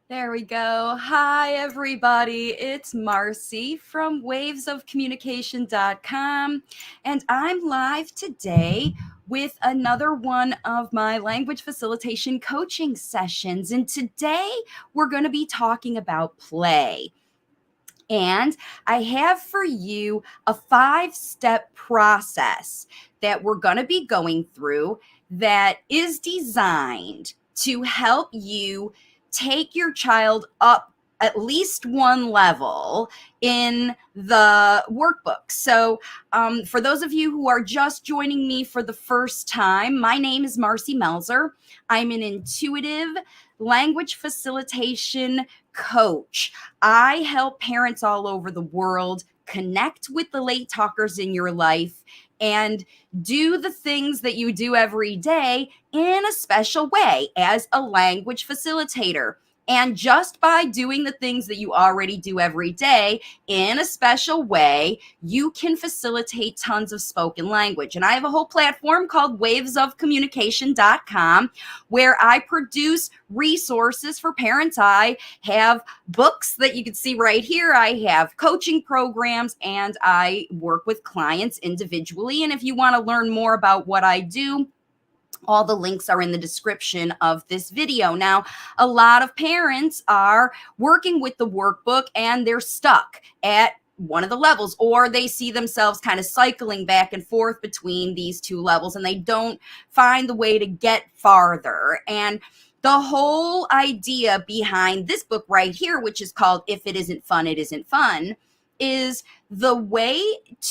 There we go. Hi, everybody. It's Marci from wavesofcommunication.com, and I'm live today with another one of my language facilitation coaching sessions. And today we're going to be talking about play. And I have for you a 5-step process that we're going to be going through that is designed to help you take your child up at least one level in the workbook. So, for those of you who are just joining me for the first time, my name is Marci Melzer. I'm an intuitive language facilitation coach. I help parents all over the world connect with the late talkers in your life and do the things that you do every day in a special way as a language facilitator. And just by doing the things that you already do every day in a special way, you can facilitate tons of spoken language. And I have a whole platform called wavesofcommunication.com where I produce resources for parents. I have books that you can see right here. I have coaching programs and I work with clients individually. And if you want to learn more about what I do, all the links are in the description of this video. Now, a lot of parents are working with the workbook and they're stuck at one of the levels, or they see themselves kind of cycling back and forth between these two levels and they don't find the way to get farther. And the whole idea behind this book right here, which is called If It Isn't Fun, It Isn't Fun, is the way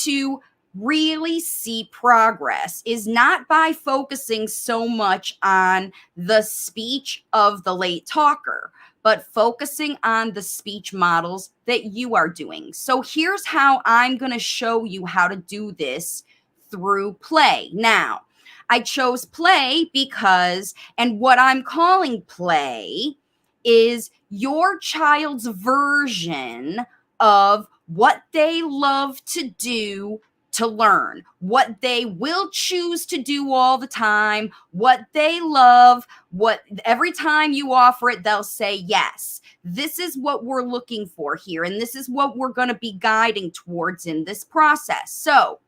to really see progress is not by focusing so much on the speech of the late talker, but focusing on the speech models that you are doing. So here's how I'm going to show you how to do this through play. Now, I chose play because, and what I'm calling play is your child's version of what they love to do to learn, what they will choose to do all the time, what they love, what every time you offer it, they'll say yes. This is what we're looking for here, and this is what we're going to be guiding towards in this process. So,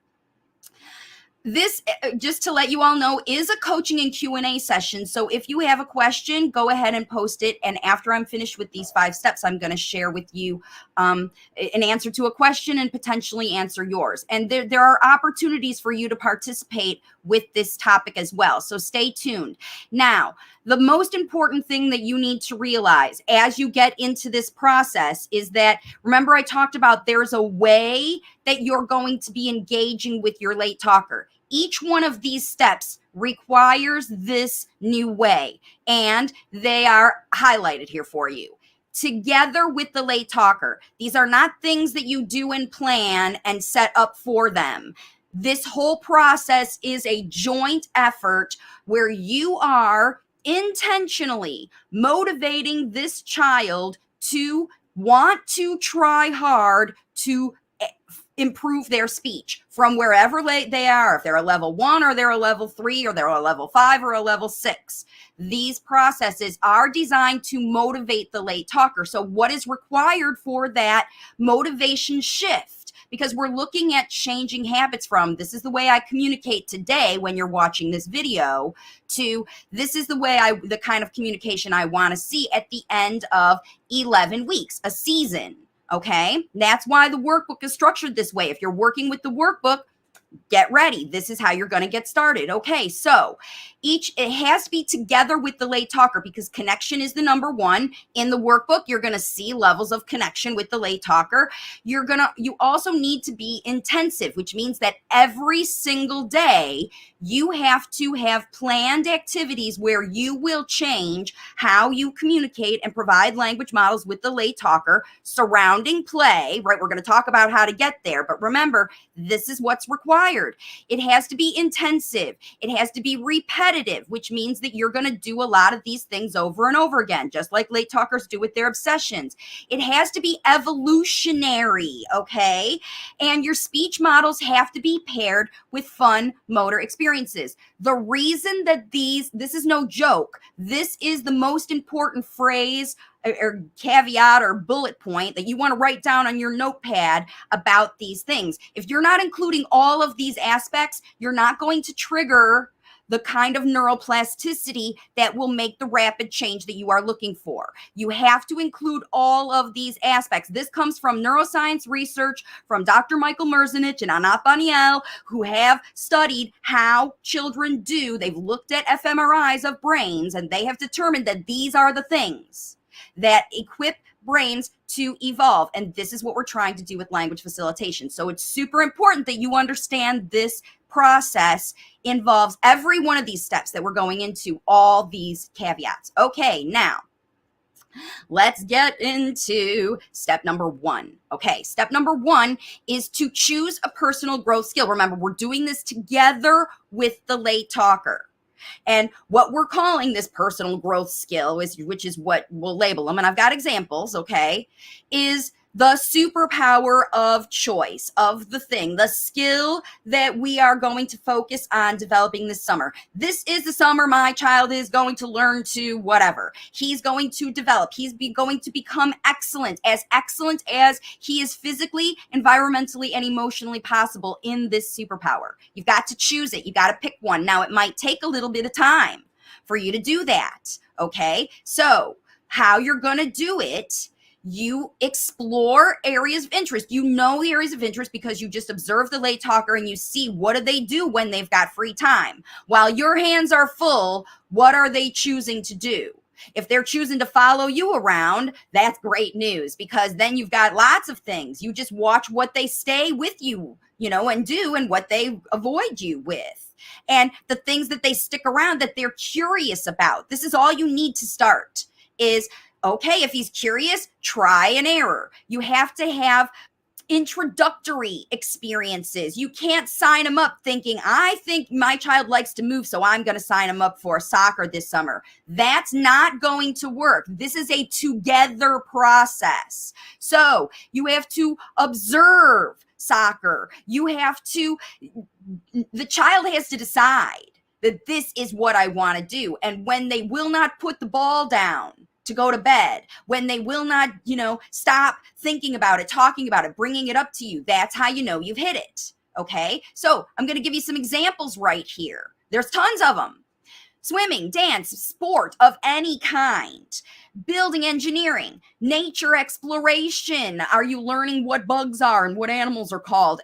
this, just to let you all know, is a coaching and Q&A session. So if you have a question, go ahead and post it. And after I'm finished with these 5 steps, I'm going to share with you an answer to a question and potentially answer yours. And there are opportunities for you to participate with this topic as well. So stay tuned. Now, the most important thing that you need to realize as you get into this process is that, remember I talked about there's a way that you're going to be engaging with your late talker. Each one of these steps requires this new way, and they are highlighted here for you. Together with the late talker. These are not things that you do and plan and set up for them. This whole process is a joint effort where you are intentionally motivating this child to want to try hard to improve their speech from wherever they are, if they're a level 1 or they're a level 3 or they're a level 5 or a level 6. These processes are designed to motivate the late talker. So what is required for that motivation shift? Because we're looking at changing habits from this is the way I communicate today when you're watching this video to this is the kind of communication I want to see at the end of 11 weeks, a season. Okay, that's why the workbook is structured this way. If you're working with the workbook, get ready. This is how you're going to get started. Okay, so it has to be together with the late talker because connection is the number one. In the workbook, you're going to see levels of connection with the late talker. You also need to be intensive, which means that every single day you have to have planned activities where you will change how you communicate and provide language models with the late talker surrounding play, right? We're going to talk about how to get there, but remember, this is what's required. It has to be intensive. It has to be repetitive, which means that you're going to do a lot of these things over and over again, just like late talkers do with their obsessions. It has to be evolutionary, okay? And your speech models have to be paired with fun motor experiences. The reason that this is no joke, this is the most important phrase or caveat or bullet point that you want to write down on your notepad about these things. If you're not including all of these aspects, you're not going to trigger the kind of neuroplasticity that will make the rapid change that you are looking for. You have to include all of these aspects. This comes from neuroscience research from Dr. Michael Merzenich and Anat Baniel, who have studied how children do. They've looked at fMRIs of brains, and they have determined that these are the things that equip brains to evolve. And this is what we're trying to do with language facilitation. So it's super important that you understand this process involves every one of these steps that we're going into, all these caveats. Okay, now let's get into step number 1. Okay, step number 1 is to choose a personal growth skill. Remember, we're doing this together with the late talker. And what we're calling this personal growth skill, which is what we'll label them, and I've got examples, okay, is the superpower of choice, of the thing, the skill that we are going to focus on developing this summer. This is the summer my child is going to learn to whatever. He's going to develop. He's going to become excellent as he is physically, environmentally, and emotionally possible in this superpower. You've got to choose it. You got to pick one. Now, it might take a little bit of time for you to do that, okay? So how you're going to do it, you explore areas of interest. You know the areas of interest because you just observe the late talker and you see what do they do when they've got free time. While your hands are full, what are they choosing to do? If they're choosing to follow you around, that's great news because then you've got lots of things. You just watch what they stay with you, and do and what they avoid you with. And the things that they stick around that they're curious about. This is all you need to start is, okay, if he's curious, try and error. You have to have introductory experiences. You can't sign him up thinking, I think my child likes to move, so I'm going to sign him up for soccer this summer. That's not going to work. This is a together process. So you have to observe soccer. The child has to decide that this is what I want to do. And when they will not put the ball down to go to bed, when they will not, stop thinking about it, talking about it, bringing it up to you, that's how you know you've hit it. Okay. So I'm going to give you some examples right here. There's tons of them. Swimming, dance, sport of any kind, building engineering, nature exploration. Are you learning what bugs are and what animals are called?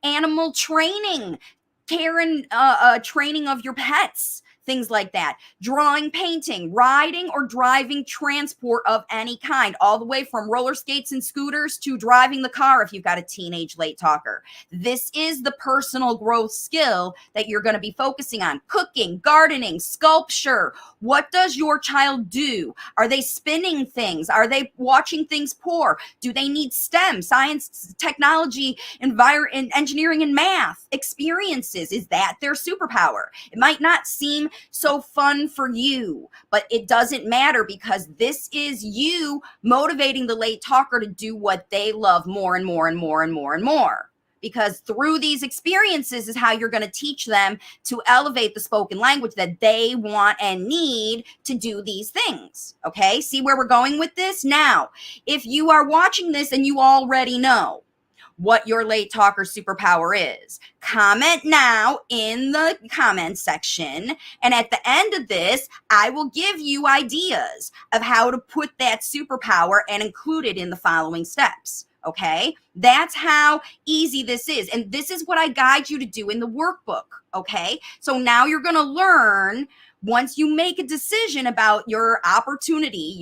Animal training, training of your pets. Things like that. Drawing, painting, riding or driving transport of any kind, all the way from roller skates and scooters to driving the car if you've got a teenage late talker. This is the personal growth skill that you're going to be focusing on. Cooking, gardening, sculpture. What does your child do? Are they spinning things? Are they watching things pour? Do they need STEM, science, technology, engineering, and math experiences? Is that their superpower? It might not seem so fun for you, but it doesn't matter because this is you motivating the late talker to do what they love more and more and more and more and more. Because through these experiences is how you're going to teach them to elevate the spoken language that they want and need to do these things. Okay, see where we're going with this? Now, if you are watching this and you already know what your late talker superpower is, comment now in the comment section. And at the end of this, I will give you ideas of how to put that superpower and include it in the following steps. Okay, that's how easy this is. And this is what I guide you to do in the workbook. Okay, so now you're going to learn. Once you make a decision about your opportunity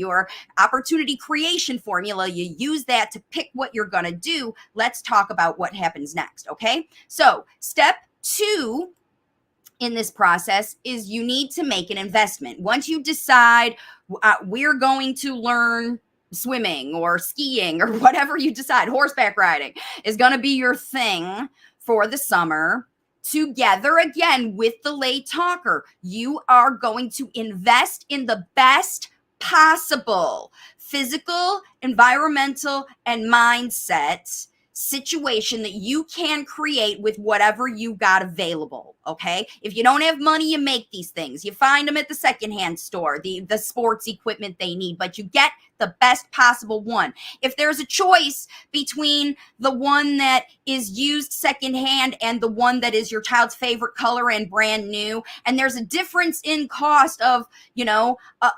creation formula, you use that to pick what you're going to do. Let's talk about what happens next. Okay, so step 2 in this process is you need to make an investment. Once you decide we're going to learn swimming or skiing or whatever you decide, horseback riding is going to be your thing for the summer. Together again with the late talker, you are going to invest in the best possible physical, environmental, and mindset situation that you can create with whatever you got available. Okay. If you don't have money, you make these things. You find them at the secondhand store, the sports equipment they need, but you get the best possible one. If there's a choice between the one that is used secondhand and the one that is your child's favorite color and brand new, and there's a difference in cost of,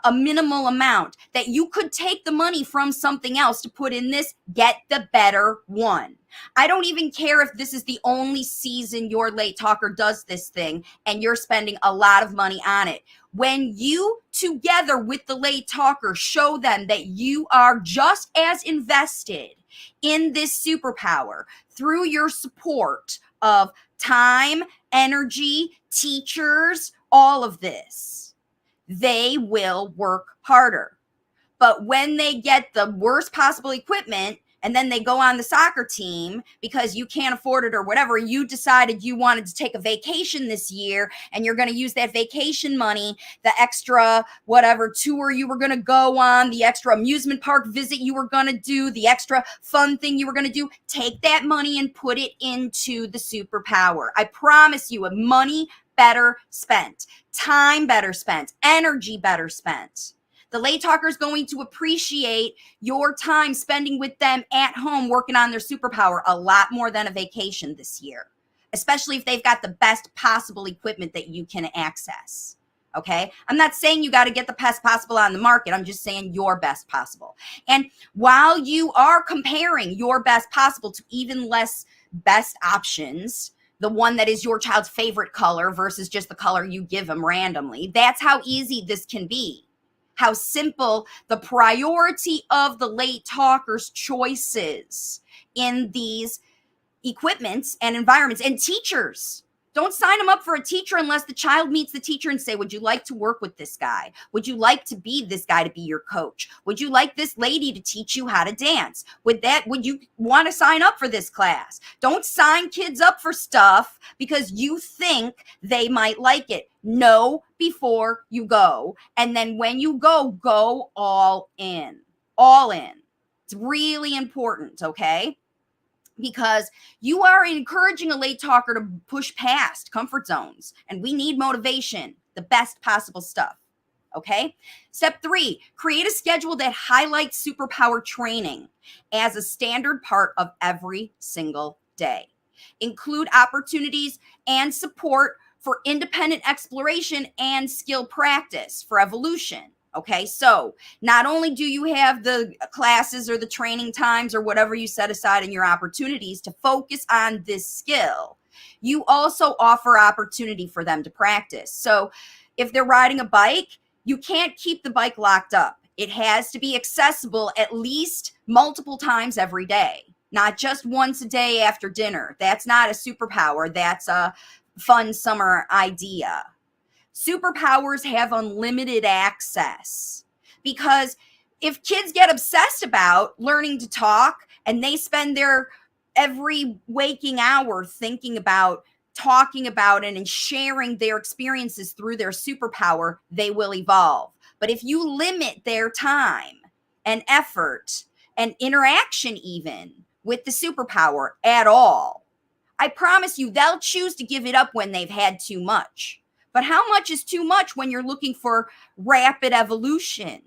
a minimal amount, that you could take the money from something else to put in this, get the better one. I don't even care if this is the only season your late talker does this thing and you're spending a lot of money on it. When you, together with the late talker, show them that you are just as invested in this superpower through your support of time, energy, teachers, all of this, they will work harder. But when they get the worst possible equipment and then they go on the soccer team because you can't afford it or whatever, you decided you wanted to take a vacation this year and you're going to use that vacation money, the extra whatever tour you were going to go on, the extra amusement park visit you were going to do, the extra fun thing you were going to do, take that money and put it into the superpower. I promise you, money better spent, time better spent, energy better spent. The late talker is going to appreciate your time spending with them at home working on their superpower a lot more than a vacation this year, especially if they've got the best possible equipment that you can access. Okay. I'm not saying you got to get the best possible on the market. I'm just saying your best possible. And while you are comparing your best possible to even less best options, the one that is your child's favorite color versus just the color you give them randomly, that's how easy this can be. How simple the priority of the late talker's choices in these equipments and environments. And teachers, don't sign them up for a teacher unless the child meets the teacher and say, would you like to work with this guy? Would you like to be this guy to be your coach? Would you like this lady to teach you how to dance? Would you want to sign up for this class? Don't sign kids up for stuff because you think they might like it. Know before you go. And then when you go all in. All in. It's really important, okay? Because you are encouraging a late talker to push past comfort zones. And we need motivation, the best possible stuff. Okay. Step 3, create a schedule that highlights superpower training as a standard part of every single day. Include opportunities and support for independent exploration and skill practice for evolution. Okay, so not only do you have the classes or the training times or whatever you set aside in your opportunities to focus on this skill, you also offer opportunity for them to practice. So if they're riding a bike, you can't keep the bike locked up. It has to be accessible at least multiple times every day, not just once a day after dinner. That's not a superpower. That's a fun summer idea. Superpowers have unlimited access, because if kids get obsessed about learning to talk and they spend their every waking hour thinking about talking about it and sharing their experiences through their superpower, they will evolve. But if you limit their time and effort and interaction even with the superpower at all, I promise you they'll choose to give it up when they've had too much. But how much is too much when you're looking for rapid evolution?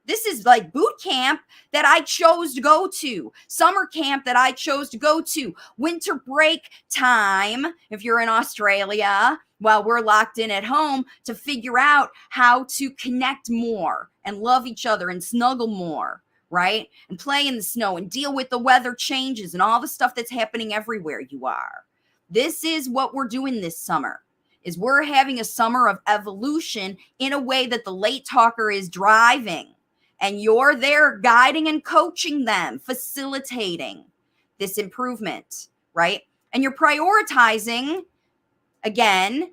This is like boot camp that I chose to go to, summer camp that I chose to go to, winter break time, if you're in Australia, while we're locked in at home, to figure out how to connect more and love each other and snuggle more, right? And play in the snow and deal with the weather changes and all the stuff that's happening everywhere you are. This is what we're doing this summer. Is we're having a summer of evolution in a way that the late talker is driving, and you're there guiding and coaching them, facilitating this improvement, right? And you're prioritizing, again,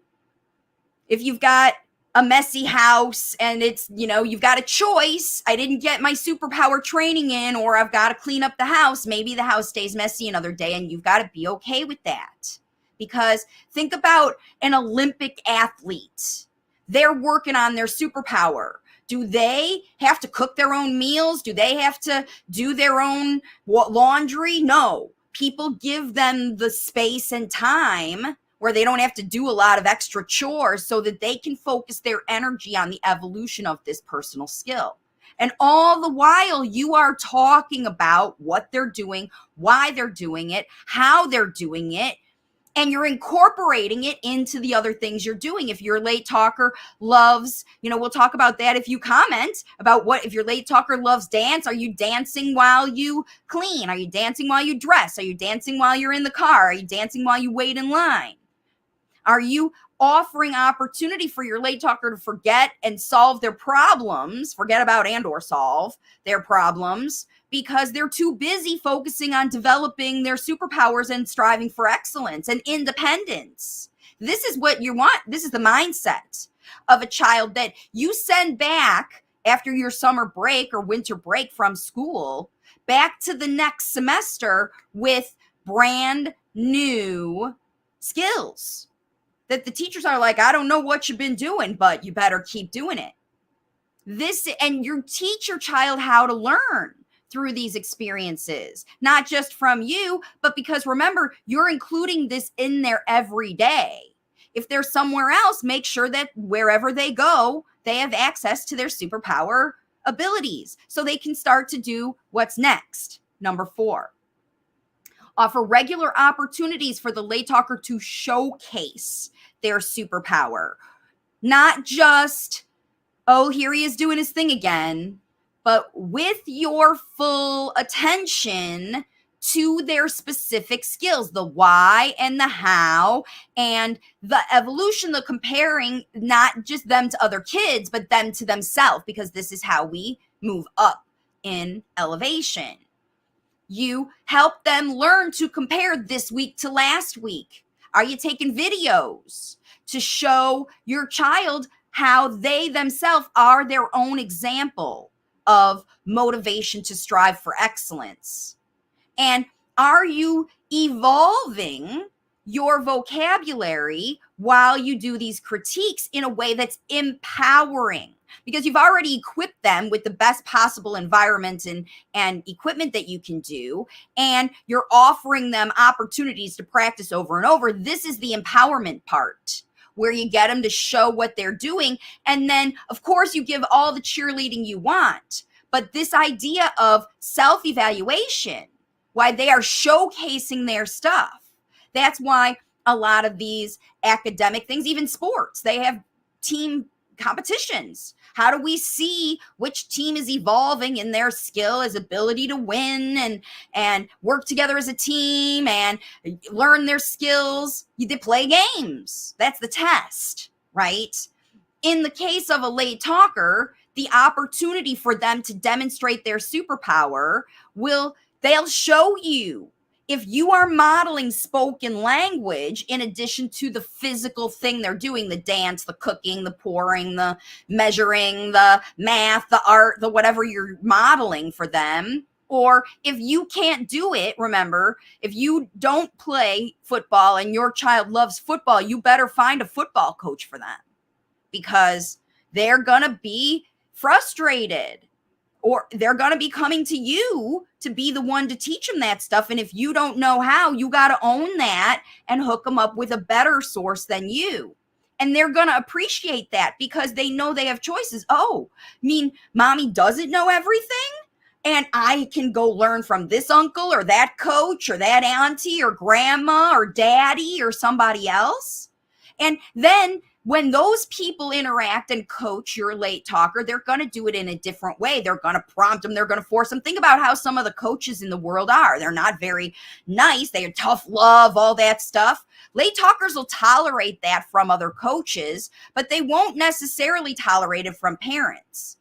if you've got a messy house and it's, you've got a choice, I didn't get my superpower training in, or I've got to clean up the house. Maybe the house stays messy another day, and you've got to be okay with that. Because think about an Olympic athlete. They're working on their superpower. Do they have to cook their own meals? Do they have to do their own laundry? No. people give them the space and time where they don't have to do a lot of extra chores so that they can focus their energy on the evolution of this personal skill. And all the while you are talking about what they're doing, why they're doing it, how they're doing it, and you're incorporating it into the other things you're doing. If your late talker loves, we'll talk about that. If you comment about if your late talker loves dance, are you dancing while you clean? Are you dancing while you dress? Are you dancing while you're in the car? Are you dancing while you wait in line? Are you offering opportunity for your late talker to forget and solve their problems, forget about and or solve their problems, because they're too busy focusing on developing their superpowers and striving for excellence and independence? This is what you want. This is the mindset of a child that you send back after your summer break or winter break from school back to the next semester with brand new skills that the teachers are like, I don't know what you've been doing, but you better keep doing it. And you teach your child how to learn through these experiences, not just from you, but because remember, you're including this in there every day. If they're somewhere else, make sure that wherever they go, they have access to their superpower abilities so they can start to do what's next. Number 4, offer regular opportunities for the late talker to showcase their superpower. Not just, oh, here he is doing his thing again, but with your full attention to their specific skills, the why and the how and the evolution, the comparing, not just them to other kids, but them to themselves, because this is how we move up in elevation. You help them learn to compare this week to last week. Are you taking videos to show your child how they themselves are their own example of motivation to strive for excellence? And are you evolving your vocabulary while you do these critiques in a way that's empowering? Because you've already equipped them with the best possible environment and equipment that you can do, and you're offering them opportunities to practice over and over. This is the empowerment part, where you get them to show what they're doing. And then, of course, you give all the cheerleading you want. But this idea of self-evaluation, why they are showcasing their stuff, that's why a lot of these academic things, even sports, they have team competitions. How do we see which team is evolving in their skill, as ability to win and work together as a team and learn their skills? They play games. That's the test, right? In the case of a late talker, the opportunity for them to demonstrate their superpower they'll show you. If you are modeling spoken language in addition to the physical thing they're doing, the dance, the cooking, the pouring, the measuring, the math, the art, the whatever you're modeling for them, or if you can't do it, remember, if you don't play football and your child loves football, you better find a football coach for them, because they're going to be frustrated, or they're going to be coming to you to be the one to teach them that stuff. And if you don't know how, you got to own that and hook them up with a better source than you. And they're going to appreciate that because they know they have choices. Oh, mommy doesn't know everything, and I can go learn from this uncle or that coach or that auntie or grandma or daddy or somebody else. And then when those people interact and coach your late talker, they're going to do it in a different way. They're going to prompt them. They're going to force them. Think about how some of the coaches in the world are. They're not very nice. They are tough love, all that stuff. Late talkers will tolerate that from other coaches, but they won't necessarily tolerate it from parents.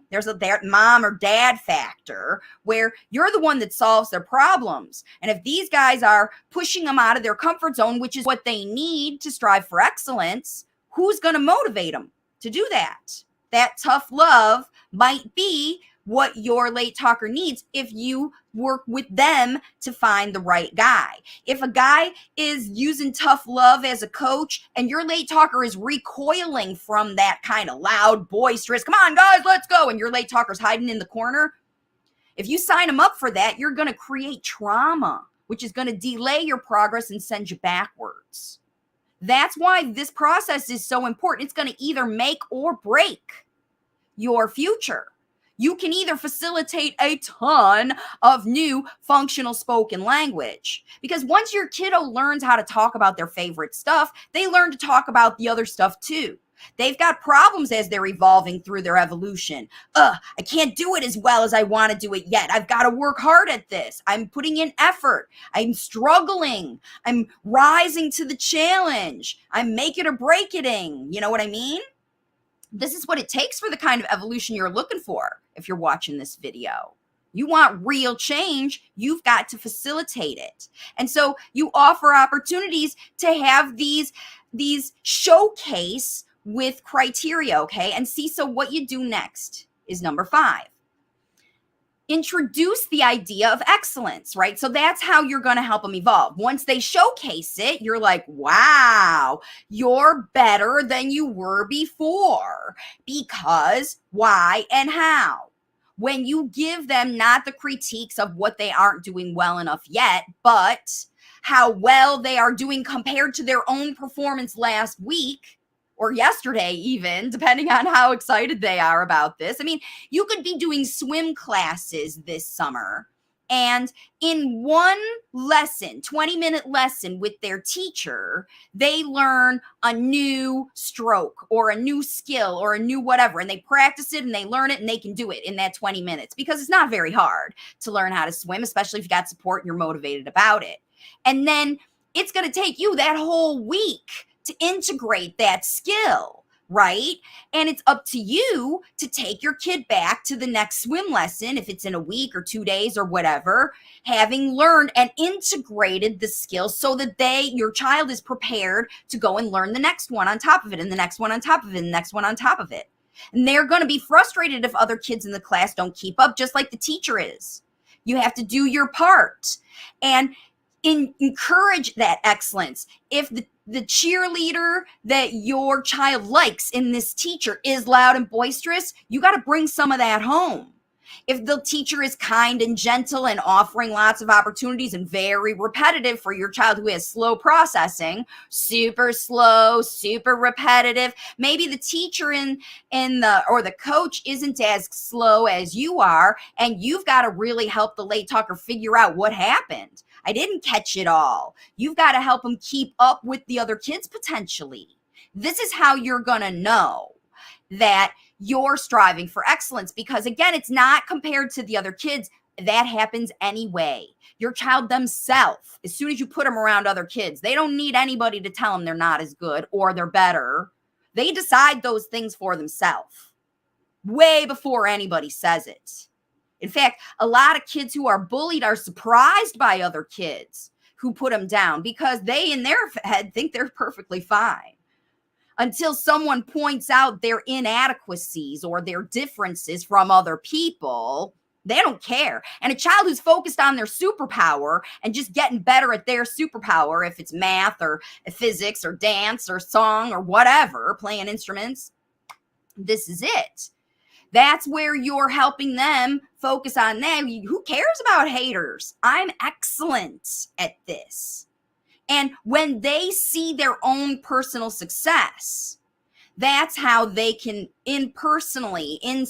There's that mom or dad factor where you're the one that solves their problems. And if these guys are pushing them out of their comfort zone, which is what they need to strive for excellence, who's going to motivate them to do that? That tough love might be what your late talker needs if you work with them to find the right guy. If a guy is using tough love as a coach and your late talker is recoiling from that kind of loud, boisterous, come on guys, let's go, and your late talker's hiding in the corner, if you sign them up for that, you're going to create trauma which is going to delay your progress and send you backwards. That's why this process is so important. It's going to either make or break your future. You can either facilitate a ton of new functional spoken language, because once your kiddo learns how to talk about their favorite stuff, they learn to talk about the other stuff too. They've got problems as they're evolving through their evolution. I can't do it as well as I want to do it yet. I've got to work hard at this. I'm putting in effort. I'm struggling. I'm rising to the challenge. I'm make it or break it-ing. You know what I mean? This is what it takes for the kind of evolution you're looking for if you're watching this video. You want real change, you've got to facilitate it. And so you offer opportunities to have these showcase with criteria, okay? And see, so what you do next is number 5. Introduce the idea of excellence, right? So that's how you're going to help them evolve. Once they showcase it, you're like, wow, you're better than you were before. Because, why, and how? When you give them not the critiques of what they aren't doing well enough yet, but how well they are doing compared to their own performance last week, or yesterday even, depending on how excited they are about this. I mean, you could be doing swim classes this summer, and in one lesson, 20-minute lesson with their teacher, they learn a new stroke or a new skill or a new whatever, and they practice it and they learn it and they can do it in that 20 minutes, because it's not very hard to learn how to swim, especially if you got support and you're motivated about it. And then it's going to take you that whole week to integrate that skill, right? And it's up to you to take your kid back to the next swim lesson, if it's in a week or 2 days or whatever, having learned and integrated the skill so that your child is prepared to go and learn the next one on top of it, and the next one on top of it, and the next one on top of it. And they're going to be frustrated if other kids in the class don't keep up, just like the teacher is. You have to do your part and encourage that excellence. If the cheerleader that your child likes in this teacher is loud and boisterous, you got to bring some of that home. If the teacher is kind and gentle and offering lots of opportunities and very repetitive for your child who has slow processing, super slow, super repetitive, maybe the teacher or the coach isn't as slow as you are, and you've got to really help the late talker figure out what happened. I didn't catch it all. You've got to help them keep up with the other kids potentially. This is how you're going to know that you're striving for excellence, because again, it's not compared to the other kids. That happens anyway. Your child themselves, as soon as you put them around other kids, they don't need anybody to tell them they're not as good or they're better. They decide those things for themselves way before anybody says it. In fact, a lot of kids who are bullied are surprised by other kids who put them down, because they in their head think they're perfectly fine, until someone points out their inadequacies or their differences from other people. They don't care. And a child who's focused on their superpower and just getting better at their superpower, if it's math or physics or dance or song or whatever, playing instruments, this is it. That's where you're helping them focus on them. Who cares about haters? I'm excellent at this. And when they see their own personal success, that's how they can internally in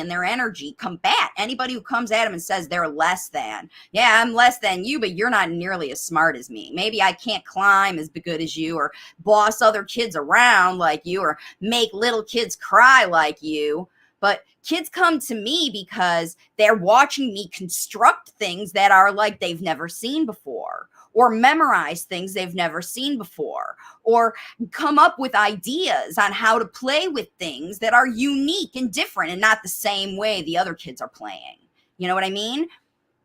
their energy, combat anybody who comes at them and says they're less than. Yeah, I'm less than you, but you're not nearly as smart as me. Maybe I can't climb as good as you, or boss other kids around like you, or make little kids cry like you. But kids come to me because they're watching me construct things that are like they've never seen before, or memorize things they've never seen before, or come up with ideas on how to play with things that are unique and different and not the same way the other kids are playing. You know what I mean?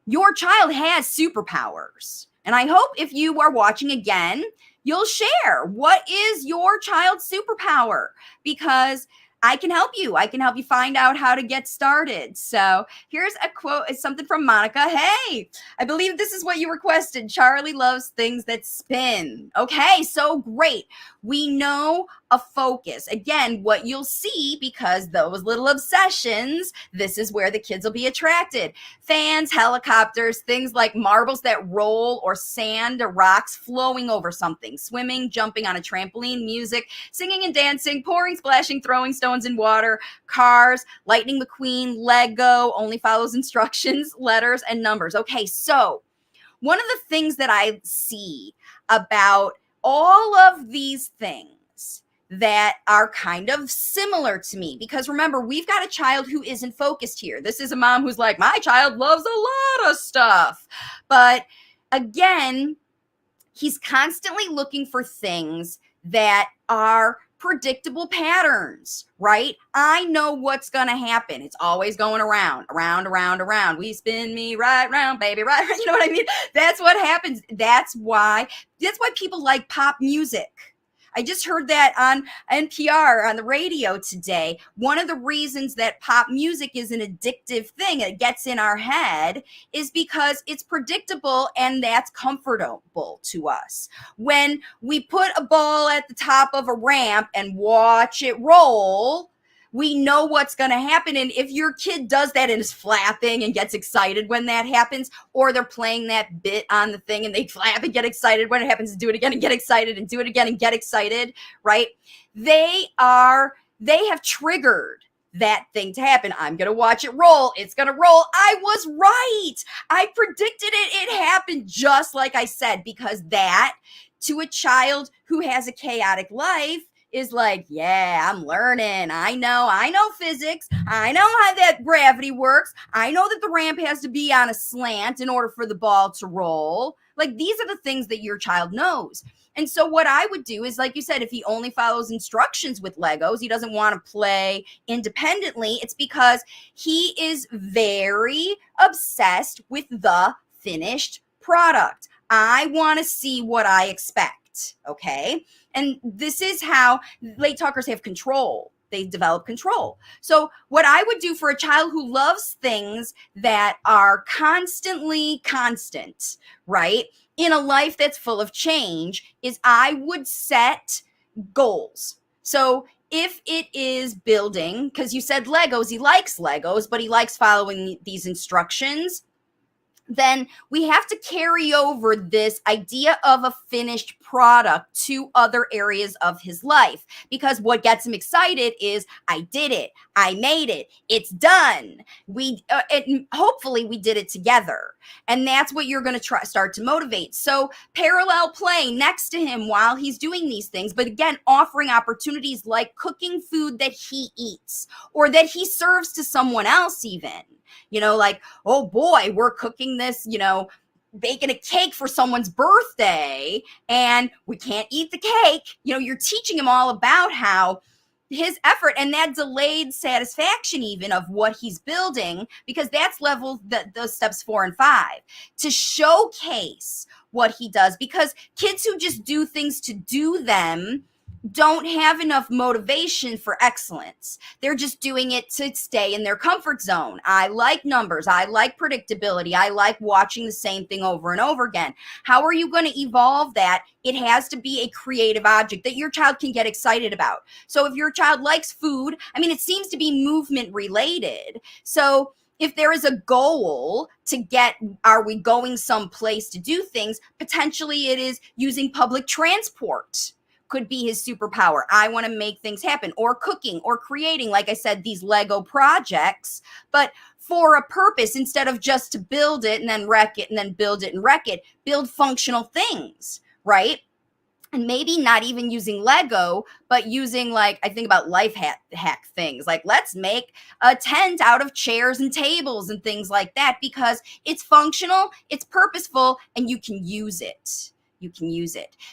Your child has superpowers. And I hope if you are watching again, you'll share what is your child's superpower, because I can help you. I can help you find out how to get started. So here's a quote. It's something from Monica. Hey, I believe this is what you requested. Charlie loves things that spin. Okay, so great. We know a focus. Again, what you'll see, because those little obsessions, this is where the kids will be attracted. Fans, helicopters, things like marbles that roll, or sand or rocks flowing over something, swimming, jumping on a trampoline, music, singing and dancing, pouring, splashing, throwing stones in water, cars, Lightning McQueen, Lego, only follows instructions, letters, and numbers. Okay, so one of the things that I see about all of these things that are kind of similar to me, because remember, we've got a child who isn't focused here. This is a mom who's like, my child loves a lot of stuff. But again, he's constantly looking for things that are predictable patterns, right? I know what's going to happen. It's always going around, around, around, around. We spin me right round, baby, right. You know what I mean? That's what happens. That's why people like pop music. I just heard that on NPR on the radio today. One of the reasons that pop music is an addictive thing, it gets in our head, is because it's predictable and that's comfortable to us. When we put a ball at the top of a ramp and watch it roll, we know what's going to happen. And if your kid does that and is flapping and gets excited when that happens, or they're playing that bit on the thing and they flap and get excited when it happens, do it again and get excited and do it again and get excited, right? They have triggered that thing to happen. I'm going to watch it roll. It's going to roll. I was right. I predicted it. It happened just like I said, because that, to a child who has a chaotic life, is like, yeah, I'm learning. I know physics. I know how that gravity works. I know that the ramp has to be on a slant in order for the ball to roll. Like, these are the things that your child knows. And so what I would do is, like you said, if he only follows instructions with Legos, he doesn't want to play independently, it's because he is very obsessed with the finished product. I want to see what I expect, okay? And this is how late talkers have control. They develop control. So what I would do for a child who loves things that are constantly constant, right, in a life that's full of change, is I would set goals. So if it is building, because you said Legos, he likes Legos, but he likes following these instructions, then we have to carry over this idea of a finished product to other areas of his life, because what gets him excited is, I did it, I made it, it's done. Hopefully we did it together, and that's what you're going to start to motivate. So parallel play next to him while he's doing these things, but again, offering opportunities like cooking food that he eats or that he serves to someone else even. Like, oh boy, we're cooking this, baking a cake for someone's birthday and we can't eat the cake. You're teaching him all about how his effort and that delayed satisfaction even of what he's building, because that's level those steps 4 and 5, to showcase what he does, because kids who just do things to do them don't have enough motivation for excellence. They're just doing it to stay in their comfort zone. I like numbers. I like predictability. I like watching the same thing over and over again. How are you going to evolve that? It has to be a creative object that your child can get excited about. So if your child likes food, it seems to be movement related. So if there is a goal to get, are we going someplace to do things? Potentially it is using public transport. Could be his superpower. I want to make things happen, or cooking, or creating, like I said, these Lego projects, but for a purpose, instead of just to build it and then wreck it and then build it and wreck it. Build functional things, right? And maybe not even using Lego, but using, like, I think about life hack things, like let's make a tent out of chairs and tables and things like that, because it's functional, it's purposeful, and you can use it.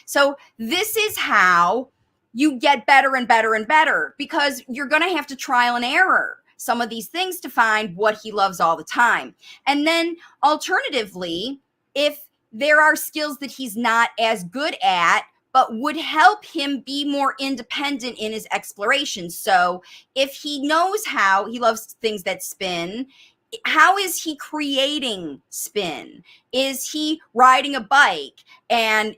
So this is how you get better and better and better, because you're going to have to trial and error some of these things to find what he loves all the time. And then alternatively, if there are skills that he's not as good at, but would help him be more independent in his exploration. So if he knows how, he loves things that spin, how is he creating spin? Is he riding a bike and,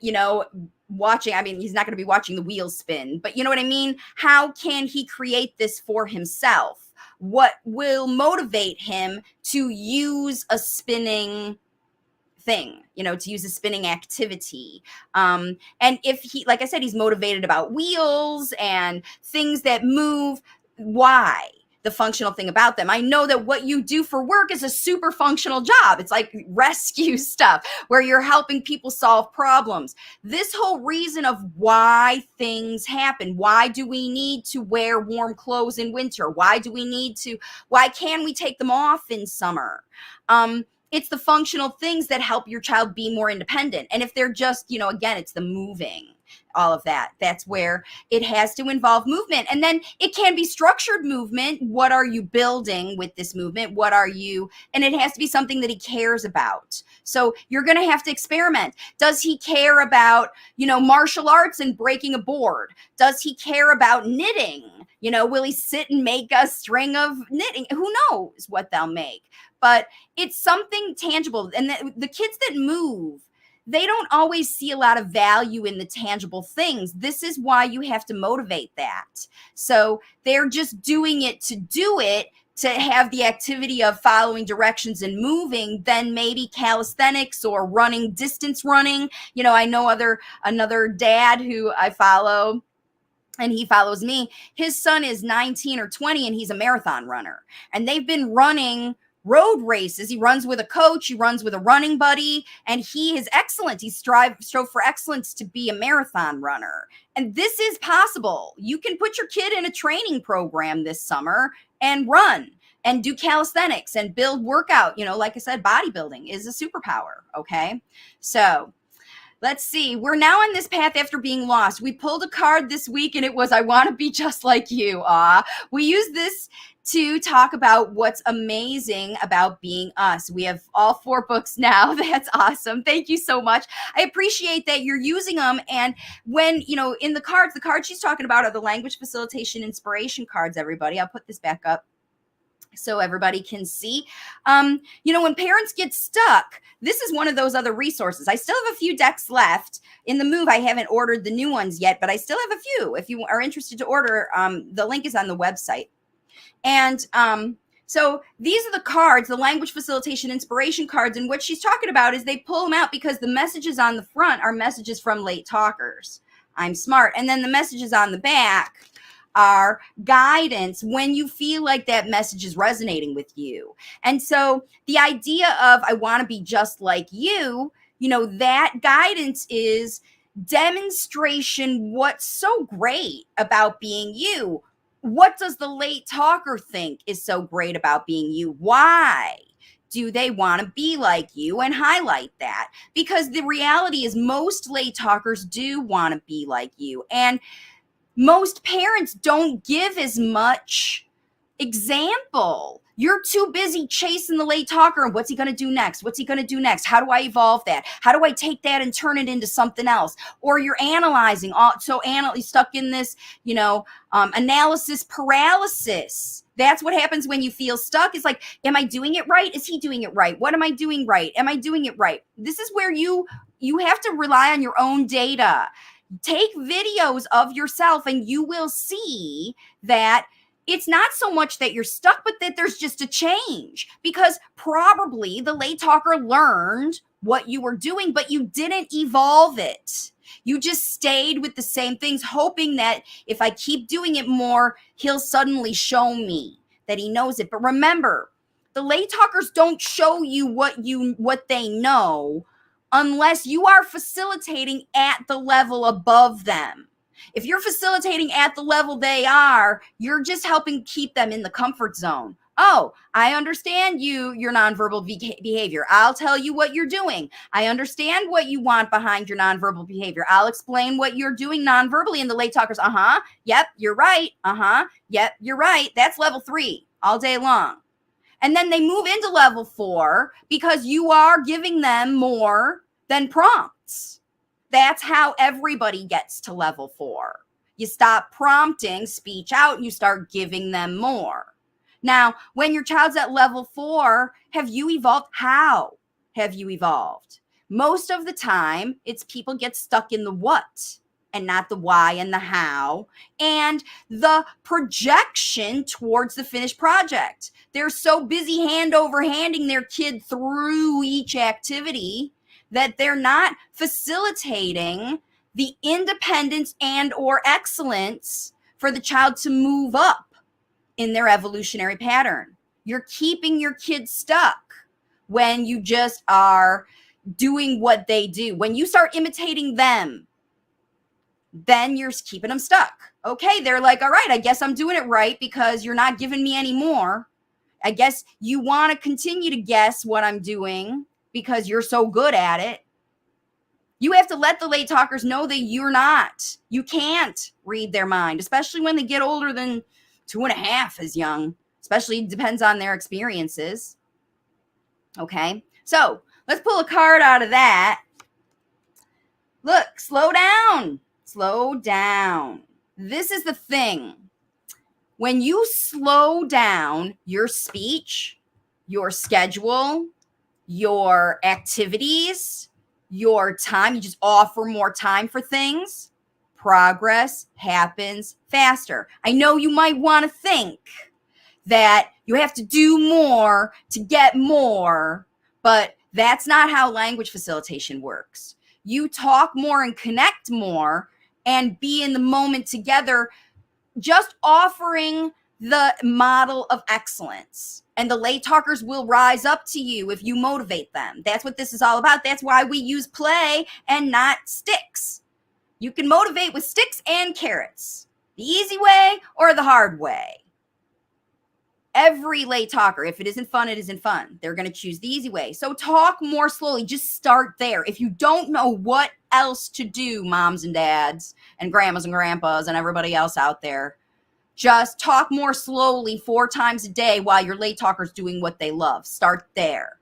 watching? I mean, he's not going to be watching the wheels spin, but you know what I mean? How can he create this for himself? What will motivate him to use a spinning thing, to use a spinning activity? And if he, like I said, he's motivated about wheels and things that move, why? The functional thing about them. I know that what you do for work is a super functional job. It's like rescue stuff where you're helping people solve problems. This whole reason of why things happen. Why do we need to wear warm clothes in winter? Why can we take them off in summer? It's the functional things that help your child be more independent. And if they're just, again, it's the moving, all of that. That's where it has to involve movement. And then it can be structured movement. What are you building with this movement? And it has to be something that he cares about. So you're going to have to experiment. Does he care about, martial arts and breaking a board? Does he care about knitting? Will he sit and make a string of knitting? Who knows what they'll make? But it's something tangible. And the kids that move, they don't always see a lot of value in the tangible things. This is why you have to motivate that. So they're just doing it to do it, to have the activity of following directions and moving. Then maybe calisthenics or running, distance running. I know another dad who I follow, and he follows me. His son is 19 or 20 and he's a marathon runner. And they've been running road races. He runs with a coach, he runs with a running buddy, and he is excellent. He strove for excellence to be a marathon runner. And this is possible. You can put your kid in a training program this summer and run and do calisthenics and build workout. Like I said, bodybuilding is a superpower. Okay. So let's see. We're now on this path after being lost. We pulled a card this week and it was, I want to be just like you. We use this to talk about what's amazing about being us. We have all 4 books now. That's awesome. Thank you so much. I appreciate that you're using them. And when, in the cards she's talking about are the language facilitation inspiration cards, everybody. I'll put this back up so everybody can see. When parents get stuck, this is one of those other resources. I still have a few decks left. In the move, I haven't ordered the new ones yet, but I still have a few. If you are interested to order, the link is on the website. And so these are the cards, the language facilitation inspiration cards. And what she's talking about is they pull them out because the messages on the front are messages from late talkers. I'm smart. And then the messages on the back are guidance when you feel like that message is resonating with you. And so the idea of I want to be just like you, that guidance is demonstration. What's so great about being you? What does the late talker think is so great about being you? Why do they want to be like you? And highlight that, because the reality is most late talkers do want to be like you. And most parents don't give as much example. You're too busy chasing the late talker. And what's he going to do next? What's he going to do next? How do I evolve that? How do I take that and turn it into something else? Or you're analyzing. Stuck in this, analysis paralysis. That's what happens when you feel stuck. It's like, am I doing it right? Is he doing it right? What am I doing right? Am I doing it right? This is where you have to rely on your own data. Take videos of yourself and you will see that it's not so much that you're stuck, but that there's just a change, because probably the late talker learned what you were doing, but you didn't evolve it. You just stayed with the same things, hoping that if I keep doing it more, he'll suddenly show me that he knows it. But remember, the late talkers don't show you what they know unless you are facilitating at the level above them. If you're facilitating at the level they are, you're just helping keep them in the comfort zone. Oh, I understand your nonverbal behavior. I'll tell you what you're doing. I understand what you want behind your nonverbal behavior. I'll explain what you're doing nonverbally. And the late talkers, yep, you're right. Yep, you're right. That's level 3 all day long. And then they move into level 4 because you are giving them more than prompts. That's how everybody gets to level 4. You stop prompting speech out and you start giving them more. Now, when your child's at level 4, have you evolved? How have you evolved? Most of the time, it's people get stuck in the what and not the why and the how and the projection towards the finished project. They're so busy hand over handing their kid through each activity that they're not facilitating the independence and or excellence for the child to move up in their evolutionary pattern. You're keeping your kids stuck when you just are doing what they do. When you start imitating them, then you're keeping them stuck. Okay, they're like, all right, I guess I'm doing it right because you're not giving me any more. I guess you want to continue to guess what I'm doing because you're so good at it. You have to let the late talkers know that you're not. You can't read their mind, especially when they get older than 2.5 as young. Especially depends on their experiences. Okay, so let's pull a card out of that. Look, slow down. Slow down. This is the thing. When you slow down your speech, your schedule, your activities, your time, you just offer more time for things, progress happens faster. I know you might want to think that you have to do more to get more, but that's not how language facilitation works. You talk more and connect more and be in the moment together, just offering the model of excellence. And the late talkers will rise up to you if you motivate them. That's what this is all about. That's why we use play and not sticks. You can motivate with sticks and carrots, the easy way or the hard way. Every late talker, if it isn't fun, it isn't fun. They're going to choose the easy way. So talk more slowly. Just start there. If you don't know what else to do, moms and dads and grandmas and grandpas and everybody else out there, just talk more slowly 4 times a day while your late talker's doing what they love. Start there.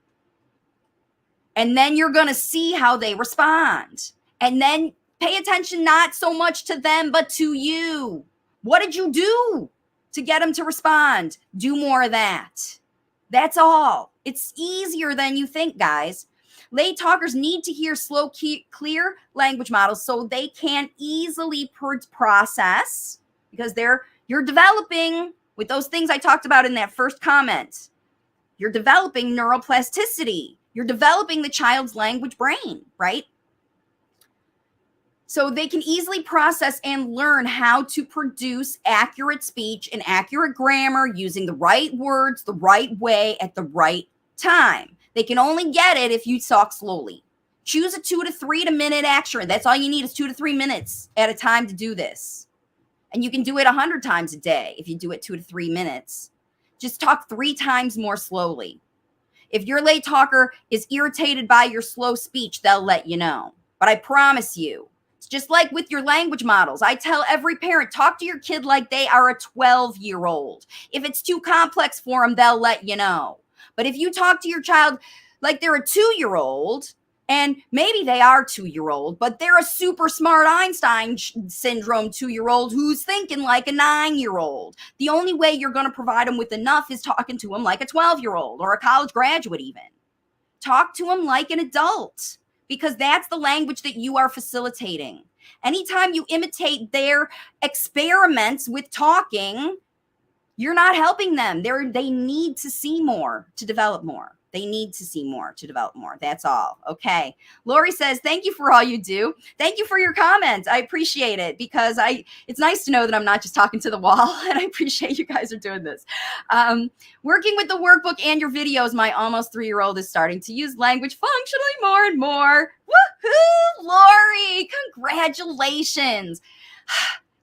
And then you're going to see how they respond. And then pay attention not so much to them, but to you. What did you do to get them to respond? Do more of that. That's all. It's easier than you think, guys. Late talkers need to hear slow, clear language models so they can easily process, because you're developing with those things I talked about in that first comment. You're developing neuroplasticity. You're developing the child's language brain, right? So they can easily process and learn how to produce accurate speech and accurate grammar using the right words, the right way, at the right time. They can only get it if you talk slowly. Choose a 2 to 3 minute action. That's all you need is 2 to 3 minutes at a time to do this. And you can do it 100 times a day if you do it 2 to 3 minutes. Just talk 3 times more slowly. If your late talker is irritated by your slow speech, they'll let you know. But I promise you, it's just like with your language models. I tell every parent, talk to your kid like they are a 12-year-old. If it's too complex for them, they'll let you know. But if you talk to your child like they're a 2-year-old, and maybe they are 2-year-old, but they're a super smart Einstein syndrome 2-year-old who's thinking like a 9-year-old. The only way you're going to provide them with enough is talking to them like a 12-year-old or a college graduate even. Talk to them like an adult, because that's the language that you are facilitating. Anytime you imitate their experiments with talking, you're not helping them. They need to see more to develop more. They need to see more to develop more. That's all. Okay. Lori says, thank you for all you do. Thank you for your comments. I appreciate it, because it's nice to know that I'm not just talking to the wall, and I appreciate you guys are doing this. Working with the workbook and your videos, my almost 3-year-old is starting to use language functionally more and more. Woohoo, Lori, congratulations.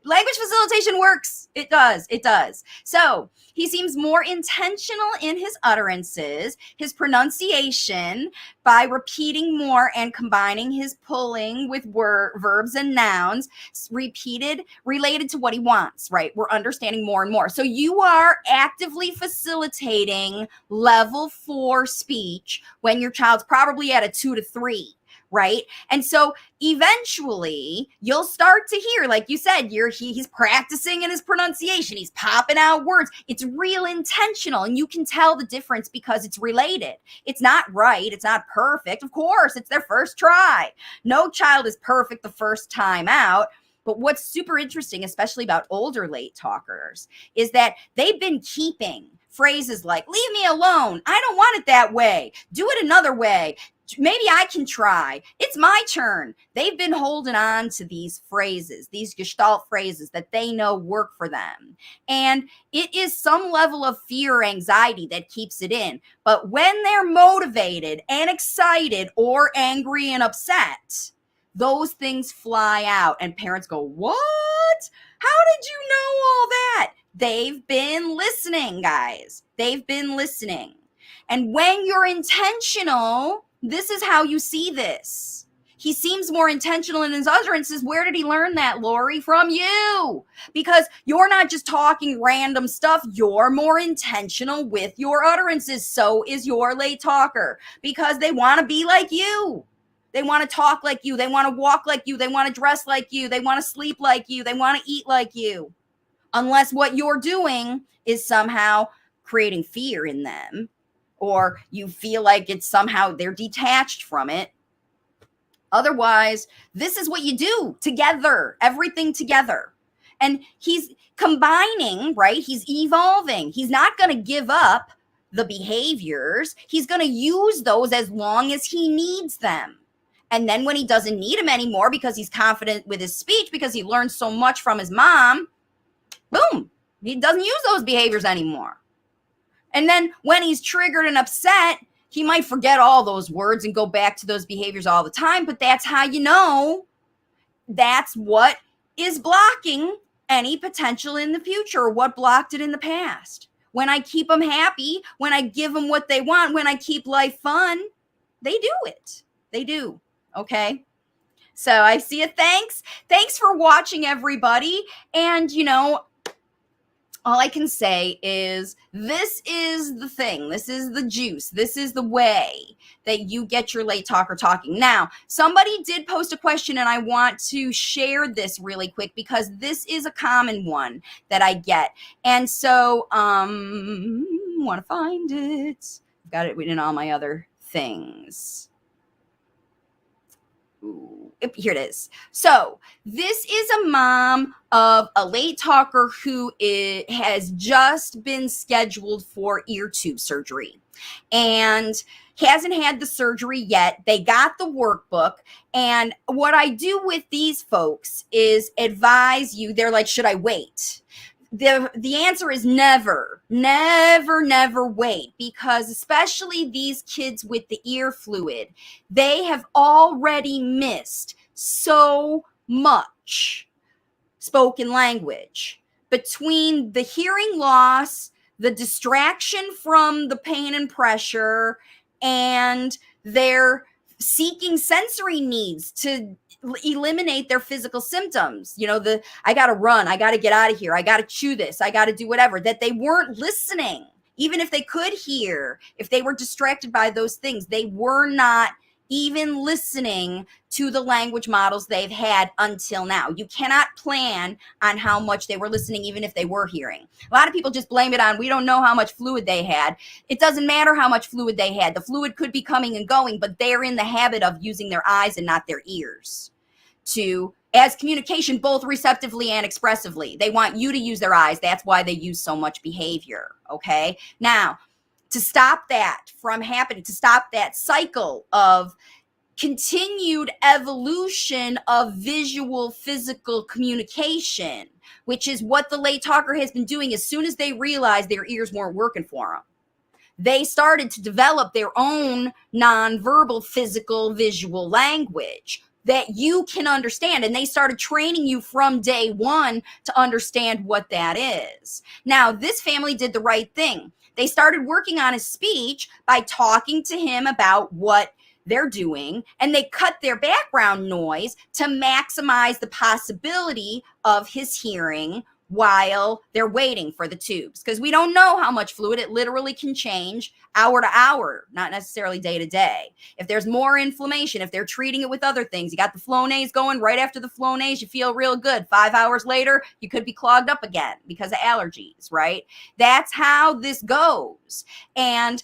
Language facilitation works. It does. It does. So he seems more intentional in his utterances, his pronunciation, by repeating more and combining his pulling with verbs and nouns, repeated, related to what he wants, right? We're understanding more and more. So you are actively facilitating level 4 speech when your child's probably at a 2 to 3. right? And so eventually you'll start to hear, like you said, he's practicing in his pronunciation. He's popping out words. It's real intentional. And you can tell the difference because it's related. It's not right. It's not perfect. Of course, it's their first try. No child is perfect the first time out. But what's super interesting, especially about older late talkers, is that they've been keeping phrases like, leave me alone. I don't want it that way. Do it another way. Maybe I can try. It's my turn. They've been holding on to these phrases, these Gestalt phrases that they know work for them. And it is some level of fear or anxiety that keeps it in. But when they're motivated and excited or angry and upset, those things fly out and parents go, what? How did you know all that? They've been listening, guys. They've been listening. And when you're intentional, this is how you see this. He seems more intentional in his utterances. Where did he learn that, Lori? From you. Because you're not just talking random stuff. You're more intentional with your utterances. So is your late talker. Because they want to be like you. They want to talk like you. They want to walk like you. They want to dress like you. They want to sleep like you. They want to eat like you. Unless what you're doing is somehow creating fear in them, or you feel like it's somehow they're detached from it. Otherwise, this is what you do together, everything together. And he's combining, right? He's evolving. He's not going to give up the behaviors. He's going to use those as long as he needs them. And then when he doesn't need them anymore because he's confident with his speech, because he learned so much from his mom, boom, he doesn't use those behaviors anymore. And then when he's triggered and upset, he might forget all those words and go back to those behaviors all the time. But that's how you know that's what is blocking any potential in the future, or what blocked it in the past. When I keep them happy, when I give them what they want, when I keep life fun, they do it. They do. Okay. So I see it. Thanks. Thanks for watching, everybody. And, all I can say is this is the thing. This is the juice. This is the way that you get your late talker talking. Now, somebody did post a question, and I want to share this really quick because this is a common one that I get. And so want to find it. I've got it in all my other things. Ooh, here it is. So this is a mom of a late talker who has just been scheduled for ear tube surgery and hasn't had the surgery yet. They got the workbook. And what I do with these folks is advise you. They're like, should I wait? The answer is never, never, never wait, because especially these kids with the ear fluid, they have already missed so much spoken language between the hearing loss, the distraction from the pain and pressure, and their seeking sensory needs to eliminate their physical symptoms. I got to run. I got to get out of here. I got to chew this. I got to do whatever, that they weren't listening. Even if they could hear, if they were distracted by those things, they were not even listening to the language models they've had until now. You cannot plan on how much they were listening, even if they were hearing. A lot of people just blame it on, we don't know how much fluid they had. It doesn't matter how much fluid they had. The fluid could be coming and going, but they're in the habit of using their eyes and not their ears as communication, both receptively and expressively. They want you to use their eyes. That's why they use so much behavior. Okay. Now, to stop that from happening, to stop that cycle of continued evolution of visual physical communication, which is what the late talker has been doing as soon as they realized their ears weren't working for them. They started to develop their own nonverbal physical visual language that you can understand. And they started training you from day one to understand what that is. Now, this family did the right thing. They started working on his speech by talking to him about what they're doing, and they cut their background noise to maximize the possibility of his hearing while they're waiting for the tubes, because we don't know how much fluid. It literally can change hour to hour, not necessarily day to day. If there's more inflammation, if they're treating it with other things, you got the Flonase going. Right after the Flonase, you feel real good. 5 hours later, you could be clogged up again because of allergies, right? That's how this goes. And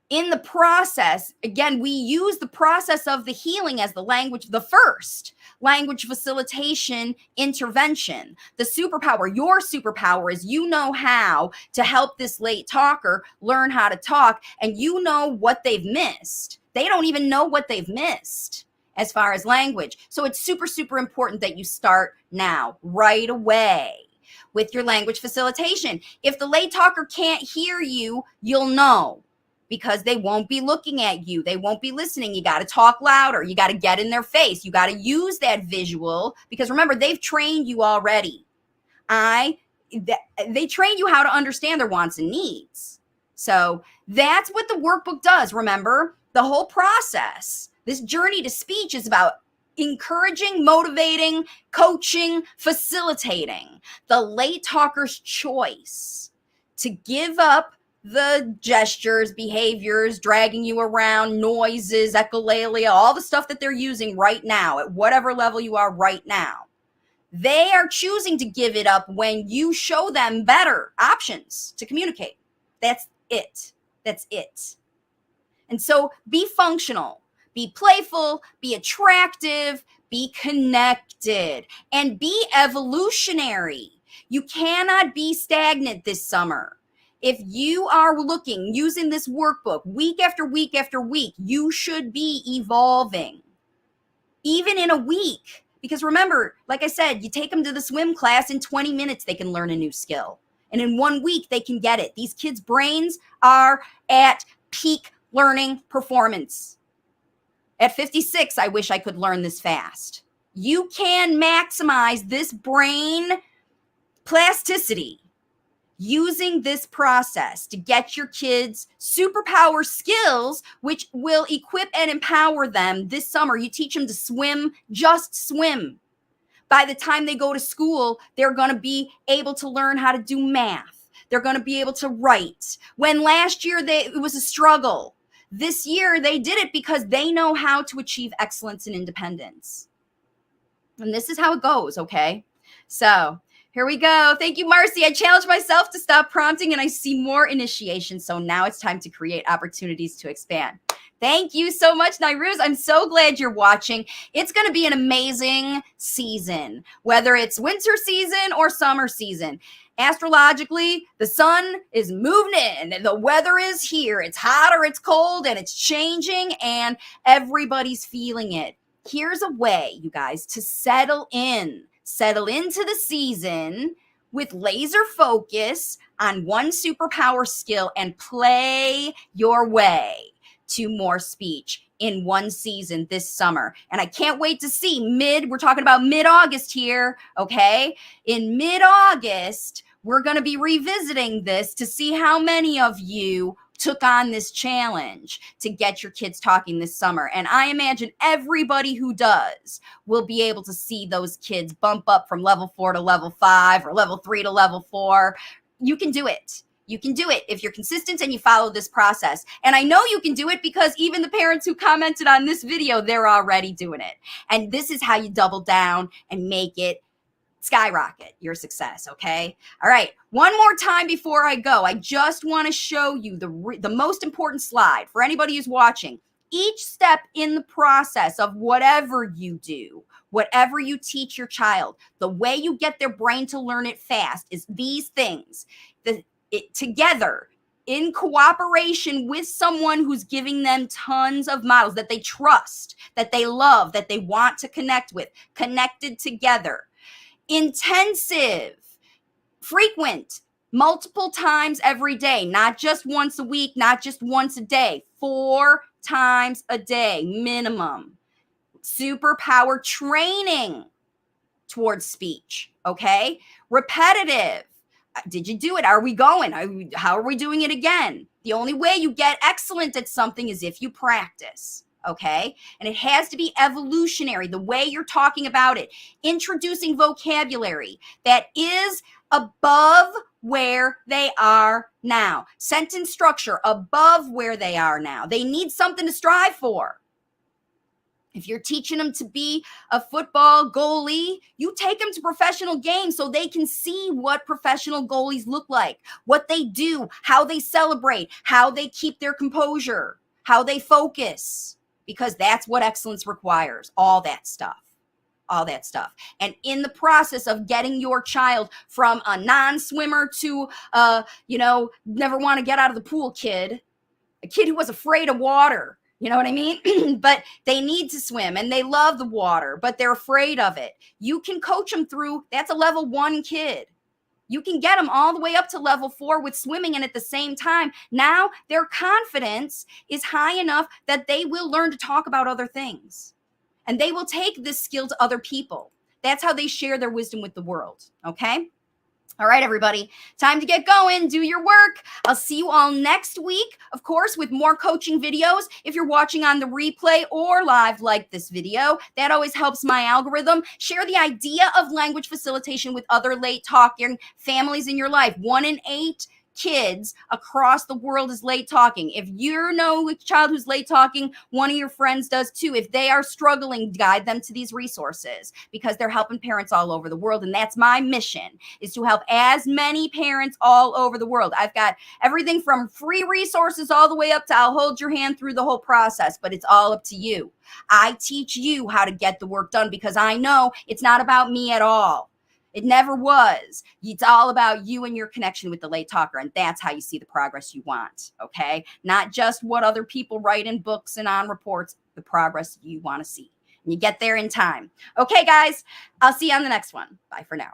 in the process, again, we use the process of the healing as the language, the first language facilitation intervention. The superpower, your superpower, is you know how to help this late talker learn how to talk, and you know what they've missed. They don't even know what they've missed as far as language. So it's super, super important that you start now, right away, with your language facilitation. If the late talker can't hear you, you'll know, because they won't be looking at you. They won't be listening. You got to talk louder. You got to get in their face. You got to use that visual, because remember, they've trained you already. They train you how to understand their wants and needs. So that's what the workbook does. Remember, the whole process, this journey to speech, is about encouraging, motivating, coaching, facilitating the late talker's choice to give up the gestures, behaviors, dragging you around, noises, echolalia, all the stuff that they're using right now at whatever level you are right now. They are choosing to give it up when you show them better options to communicate. That's it. That's it. And so be functional, be playful, be attractive, be connected, and be evolutionary. You cannot be stagnant this summer. If you are using this workbook week after week after week, you should be evolving, even in a week. Because remember, like I said, you take them to the swim class, in 20 minutes, they can learn a new skill. And in 1 week, they can get it. These kids' brains are at peak learning performance. At 56, I wish I could learn this fast. You can maximize this brain plasticity using this process to get your kids superpower skills, which will equip and empower them this summer. You teach them to swim, just swim. By the time they go to school, they're going to be able to learn how to do math. They're going to be able to write. When last year it was a struggle, this year they did it because they know how to achieve excellence and independence. And this is how it goes, okay? So here we go. Thank you, Marci. I challenged myself to stop prompting, and I see more initiation. So now it's time to create opportunities to expand. Thank you so much, Nairuz. I'm so glad you're watching. It's going to be an amazing season, whether it's winter season or summer season. Astrologically, the sun is moving in, and the weather is here. It's hot or it's cold, and it's changing, and everybody's feeling it. Here's a way, you guys, to settle into the season with laser focus on one superpower skill and play your way to more speech in one season this summer. And I can't wait to see we're talking about mid-August here, okay? In mid-August, we're going to be revisiting this to see how many of you took on this challenge to get your kids talking this summer. And I imagine everybody who does will be able to see those kids bump up from level 4 to level 5 or level 3 to level 4. You can do it. You can do it if you're consistent and you follow this process. And I know you can do it because even the parents who commented on this video, they're already doing it. And this is how you double down and make it skyrocket your success, okay? All right, one more time before I go, I just want to show you the most important slide for anybody who's watching. Each step in the process of whatever you do, whatever you teach your child, the way you get their brain to learn it fast is these things. Together, in cooperation with someone who's giving them tons of models that they trust, that they love, that they want to connect with, connected together. Intensive, frequent, multiple times every day, not just once a week, not just once a day, 4 times a day minimum. Superpower training towards speech, okay? Repetitive. Did you do it? Are we going? How are we doing it again? The only way you get excellent at something is if you practice. Okay. And it has to be evolutionary, the way you're talking about it, introducing vocabulary that is above where they are now. Sentence structure above where they are now. They need something to strive for. If you're teaching them to be a football goalie, you take them to professional games so they can see what professional goalies look like, what they do, how they celebrate, how they keep their composure, how they focus, because that's what excellence requires, all that stuff. All that stuff. And in the process of getting your child from a non-swimmer to, never want to get out of the pool kid, a kid who was afraid of water, you know what I mean? But they need to swim and they love the water, but they're afraid of it. You can coach them through, that's a level 1 kid. You can get them all the way up to level 4 with swimming. And at the same time, now their confidence is high enough that they will learn to talk about other things. And they will take this skill to other people. That's how they share their wisdom with the world. Okay? All right, everybody, time to get going. Do your work. I'll see you all next week, of course, with more coaching videos. If you're watching on the replay or live like this video, that always helps my algorithm. Share the idea of language facilitation with other late talking families in your life. 1 in 8 kids across the world is late talking. If you know a child who's late talking, one of your friends does too. If they are struggling, guide them to these resources because they're helping parents all over the world. And that's my mission, is to help as many parents all over the world. I've got everything from free resources all the way up to I'll hold your hand through the whole process, but it's all up to you. I teach you how to get the work done because I know it's not about me at all. It never was. It's all about you and your connection with the late talker. And that's how you see the progress you want. Okay. Not just what other people write in books and on reports, the progress you want to see. And you get there in time. Okay, guys, I'll see you on the next one. Bye for now.